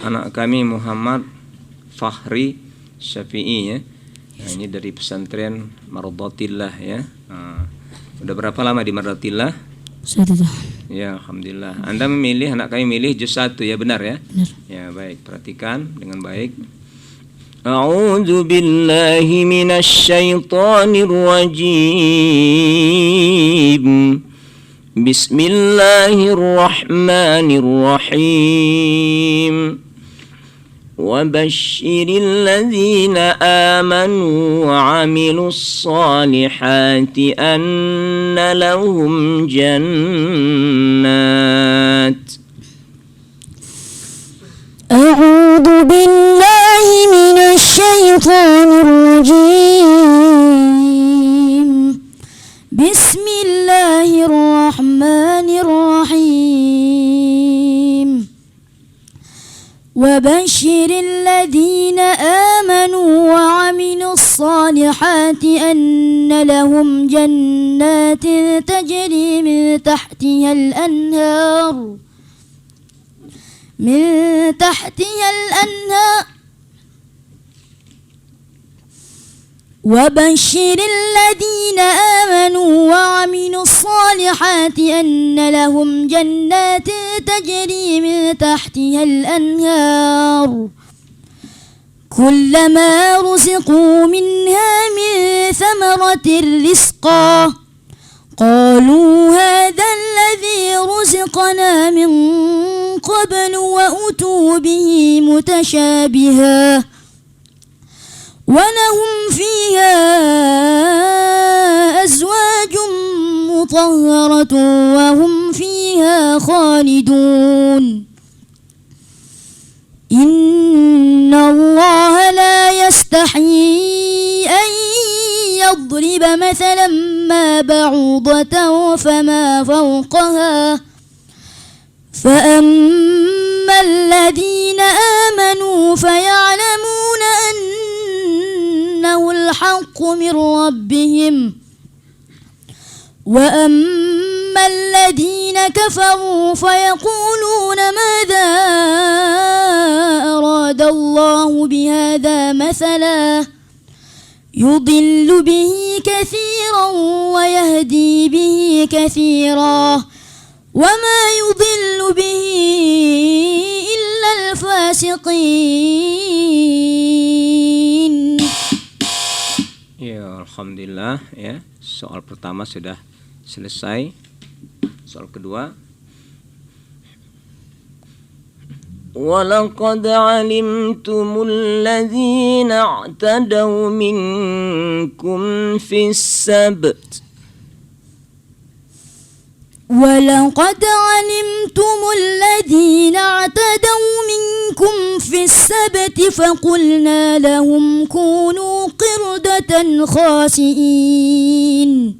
anak kami Muhammad Fahri Syafi'i ya. Nah, ini dari pesantren Mardatillah ya. Udah berapa lama di Mardatillah? 1 tahun. Ya, alhamdulillah. Anda memilih, anak kami milih juz 1 ya, benar ya? Benar. Ya, baik. Perhatikan dengan baik. A'udzu billahi minasy syaithanir rajim. Bismillahirrahmanirrahim. وبشر الذين آمنوا وعملوا الصالحات أن لهم جنات أعوذ بالله من الشيطان الرجيم بسم الله الرحمن الرحيم وبشر الذين آمنوا وعملوا الصالحات أن لهم جنات تجري من تحتها الأنهار وبشر الذين آمنوا وعملوا الصالحات أن لهم جنات تجري من تحتها الأنهار كلما رزقوا منها من ثمرة رزقا قالوا هذا الذي رزقنا من قبل وأتوا به متشابها ولهم فيها أزواج مطهرة وهم فيها خالدون إن الله لا يستحيي أن يضرب مثلا ما بعوضة فما فوقها فأما الذين آمنوا فيعلمون أنه الحق من ربهم وأما الذين كفروا فيقولون ماذا أراد الله بهذا مثلا يضل به كثيرا ويهدي به كثيرا وما يضل به إلا الفاسقين. Ya, alhamdulillah ya. Soal pertama sudah selesai. Soal kedua. وَلَقَدْ عَلِمْتُمُ الَّذِينَ اعْتَدَوْا مِنْكُمْ فِي السَّبْتِ ولقد علمتم الذين اعتدوا منكم في السبت فقلنا لهم كونوا قردة خاسئين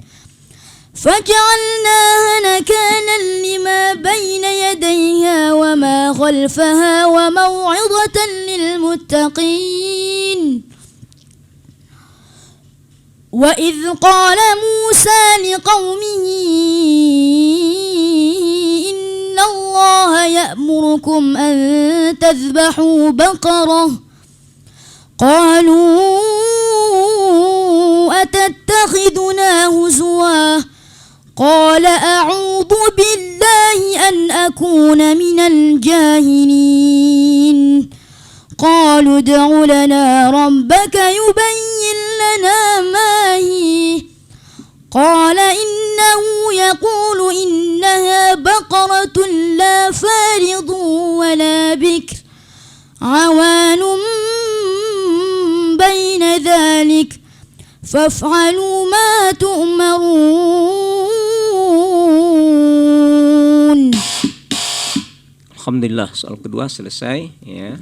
فجعلناها نكالا لما بين يديها وما خلفها وموعظة للمتقين وإذ قال موسى لقومه إن الله يأمركم أن تذبحوا بقرة قالوا أتتخذنا هزوا قال أعوذ بالله أن أكون من الجاهلين قالوا ادع لنا ربك يبين لنا ما هي قال إنه يقول إنها بقرة لا فارض ولا بكر عوان بين ذلك فافعلوا ما تؤمرون. Alhamdulillah, soal kedua selesai ya.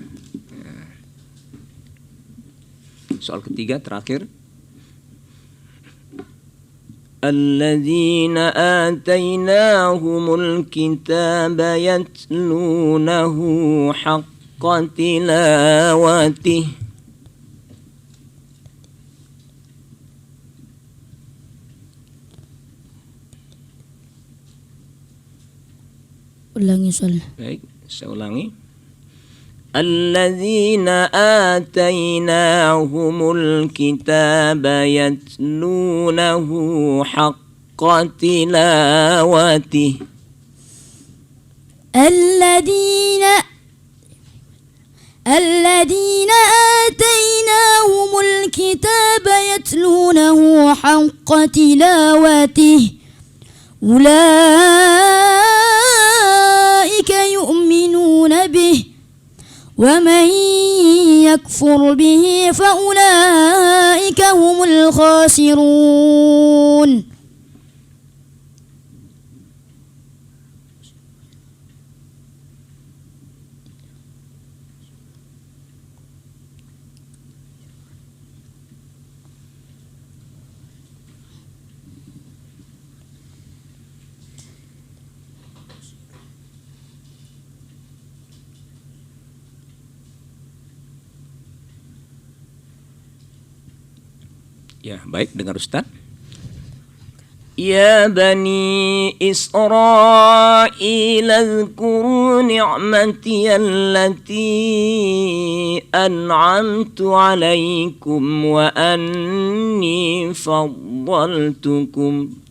Soal ketiga terakhir. الذين آتيناهم الكتاب يتلونه حق تلاوته Ulangi soalnya. Baik, saya ulangi. الذين آتيناهم الكتاب يتلونه حق تلاوته الذين آتيناهم الكتاب يتلونه حق تلاوته أولئك يؤمنون به ومن يكفر به فأولئك هم الخاسرون. Ya, baik, dengar Ustaz. Ya bani Israil azkuru ni'mati allati an'amtu alaikum wa anni faddaltukum.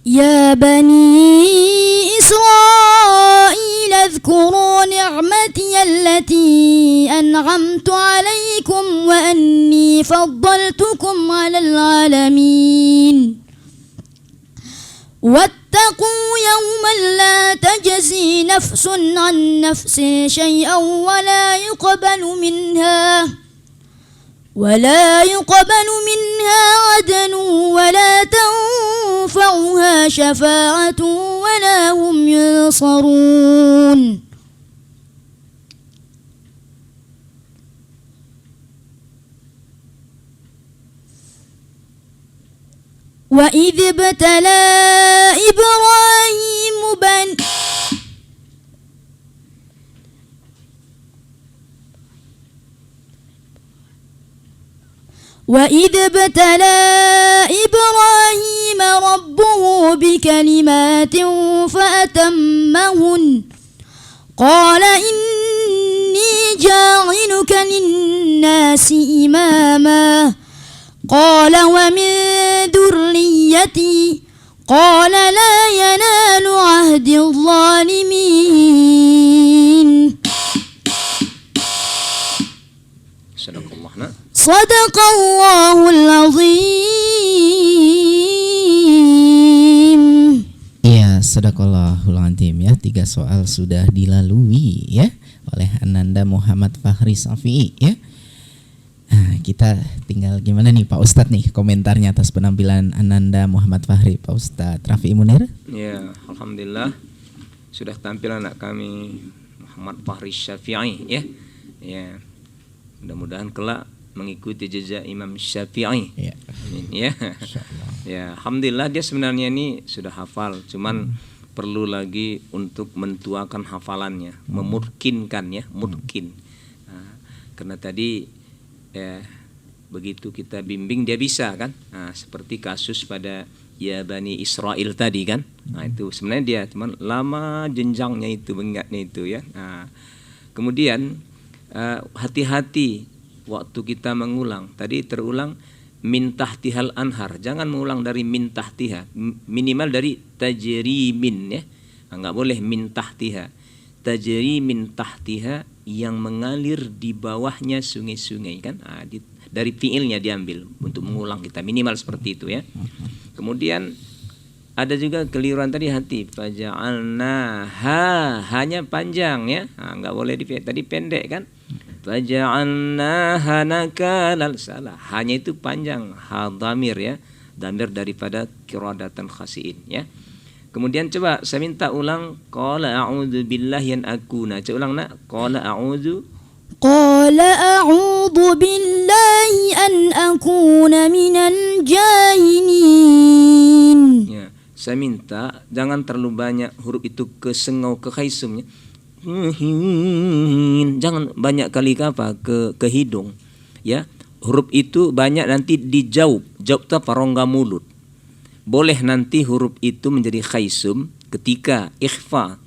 يا بني إسرائيل اذكروا نعمتي التي أنعمت عليكم وأني فضلتكم على العالمين واتقوا يوما لا تجزي نفس عن نفس شيئا ولا يقبل منها عدل ولا تنفعها شفاعة ولا هم ينصرون. وإذ ابتلى إبراهيم ربه بكلمات فأتمهن قال إني جاعلك للناس إماما قال ومن ذريتي قال لا ينال عهد الظالمين. صدق الله العظيم. Ya, sadaqallahul azim ya. 3 soal sudah dilalui ya oleh Ananda Muhammad Fahri Syafi'i ya. Nah, kita tinggal gimana nih Pak Ustadz nih komentarnya atas penampilan Ananda Muhammad Fahri, Pak Ustadz Rafi Munir. Ya, alhamdulillah sudah tampil anak kami Muhammad Fahri Syafi'i ya. Ya. Mudah-mudahan kelak mengikuti jejak Imam Syafi'i. Ya. Amin ya. Ya, alhamdulillah dia sebenarnya ini sudah hafal, cuman perlu lagi untuk mentuakan hafalannya, memungkinkan ya, mungkin. Nah, karena tadi begitu kita bimbing dia bisa kan. Nah, seperti kasus pada ya Bani Israil tadi kan. Nah, itu sebenarnya dia cuman lama jenjangnya itu, mengingatnya itu ya. Nah, kemudian hati-hati waktu kita mengulang. Tadi terulang min tahtihal anhar. Jangan mengulang dari min tahtiha. Minimal dari tajri min ya. Enggak boleh min tahtiha. Tajri min tahtiha yang mengalir di bawahnya sungai-sungai kan. Dari fiilnya diambil untuk mengulang kita. Minimal seperti itu ya. Kemudian ada juga keliruan tadi hati. Faja'alnaha, hanya panjang ya. Enggak boleh tadi pendek kan. Faja'alnaha nakalan, salah, hanya itu panjang, ha dhamir ya, dhamir daripada qiradatan khasiin ya. Kemudian coba saya minta ulang qala a'udzu billahi an akuna. Coba ulang nak, qala a'udzu billahi an akuna minal jahilin. Ya, saya minta jangan terlalu banyak huruf itu ke sengau, ke khaisumnya. Jangan banyak kali ke hidung ya. Huruf itu banyak nanti dijauh itu apa, rongga mulut. Boleh nanti huruf itu menjadi khaisum ketika ikhfa,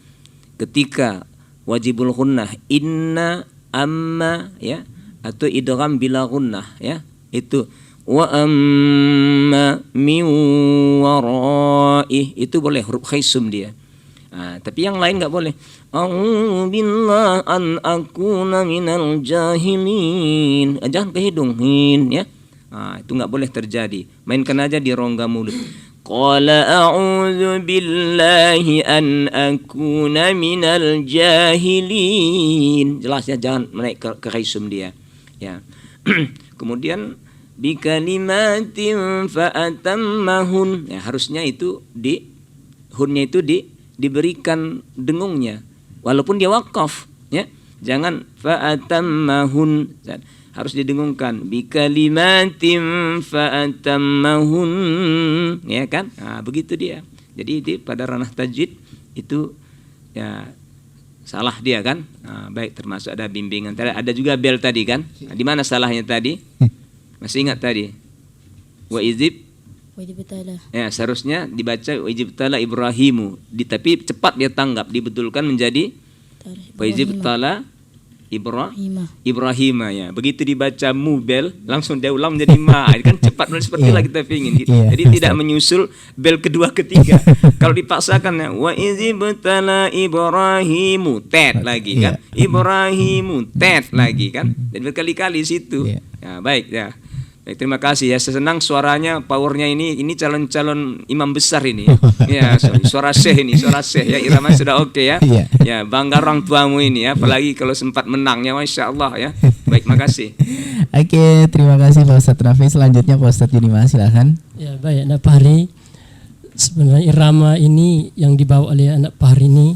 ketika wajibul ghunnah inna amma ya, atau idgham bila gunnah ya, itu wa amma min waraih, itu boleh huruf khaisum dia. Tapi yang lain nggak boleh. A'udzubillah an akuna minal jahilin. Jangan ke hidung ya. Itu nggak boleh terjadi. Mainkan aja di rongga mulut. Qala a'udzu billahi an akuna minal jahilin. Jelas ya, jangan naik ke khaisum dia. Ya. Kemudian bi kalimatin fa atammahun. Ya, harusnya itu hunnya itu diberikan dengungnya walaupun dia wakaf ya, jangan fa'atammahun, harus didengungkan bi kalimatin fa'atammahun ya kan. Begitu dia. Jadi pada ranah tajwid itu ya salah dia kan. Baik, termasuk ada bimbingan tadi, ada juga bel tadi kan. Di mana salahnya tadi? Masih ingat tadi? Wa Wajibtala. Ya, seharusnya dibaca wajibtala Ibrahimu, tapi cepat dia tanggap, dibetulkan menjadi wajibtala Ibrahima ya. Begitu dibaca bel, langsung dia ulang menjadi ma. Kan cepat seperti lah kita pingin. Jadi tidak menyusul bel kedua ketiga. Kalau dipaksakan ya wa wajibtala Ibrahimu tet lagi kan. Ibrahimu tet lagi kan. Dan berkali-kali situ. Ya, baik ya. Baik, terima kasih ya. Senang suaranya, powernya ini calon-calon imam besar ini. Ya, suara syekh ini, suara syekh ya, irama sudah oke ya. Ya, bangga orang tuamu ini ya, apalagi kalau sempat menang ya, Masya Allah ya. Baik, makasih. Oke, terima kasih Pak Ustadz Rafi. Selanjutnya Pak Ustadz Yunima, silahkan. Ya, baik anak Fahri. Sebenarnya irama ini yang dibawa oleh anak Fahri ini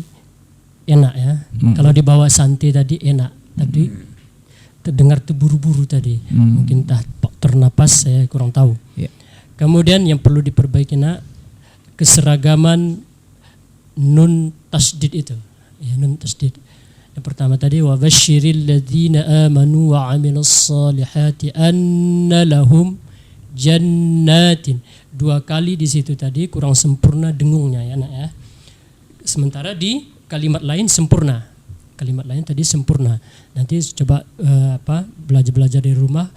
enak ya. Kalau dibawa Santi tadi enak, tapi terdengar terburu-buru tadi. Mungkin ternapas, saya kurang tahu. Kemudian yang perlu diperbaiki keseragaman nun tasdid itu. Ya, nun tasdid. Yang pertama tadi wa basyiril ladzina amanu wa 'amilus solihati anna lahum jannatin. Dua kali di situ tadi kurang sempurna dengungnya ya nak ya. Sementara di kalimat lain sempurna. Kalimat lain tadi sempurna. Nanti coba belajar di rumah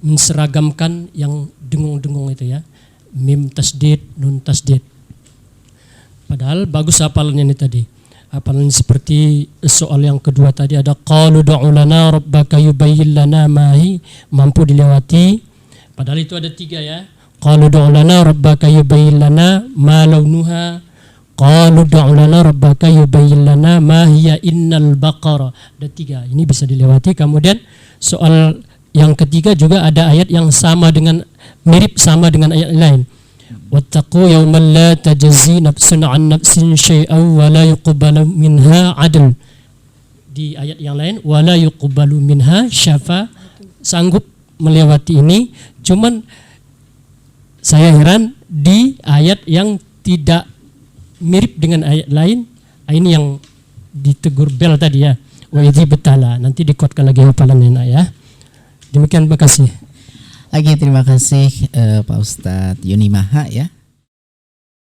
menseragamkan yang dengung-dengung itu ya. Mim tasdid, nun tasdid. Padahal bagus hafalannya ini tadi. Hafalan seperti soal yang kedua tadi ada qalu du'u lana rabbaka yubayyin lana ma hi, mampu dilewati. Padahal itu ada 3 ya. Qalu du'u lana rabbaka yubayyin lana ma launuha. Qalu du'u lana rabbaka yubayyin lana ma hiya innal baqara. Ada 3. Ini bisa dilewati. Kemudian soal yang ketiga juga ada ayat yang mirip sama dengan ayat lain. Wattaqu yawman la tajzi nafsun 'an nafsin syai'an wa la yuqbalu minha 'adl. Di ayat yang lain wa la yuqbalu minha syafa. Sanggup melewati ini, cuman saya heran di ayat yang tidak mirip dengan ayat lain. Ini yang ditegur bel tadi ya. Wa idzi betala. Nanti dikuatkan lagi hafalannya ya. Demikian, terima kasih. Lagi terima kasih Pak Ustadz Yunimaha ya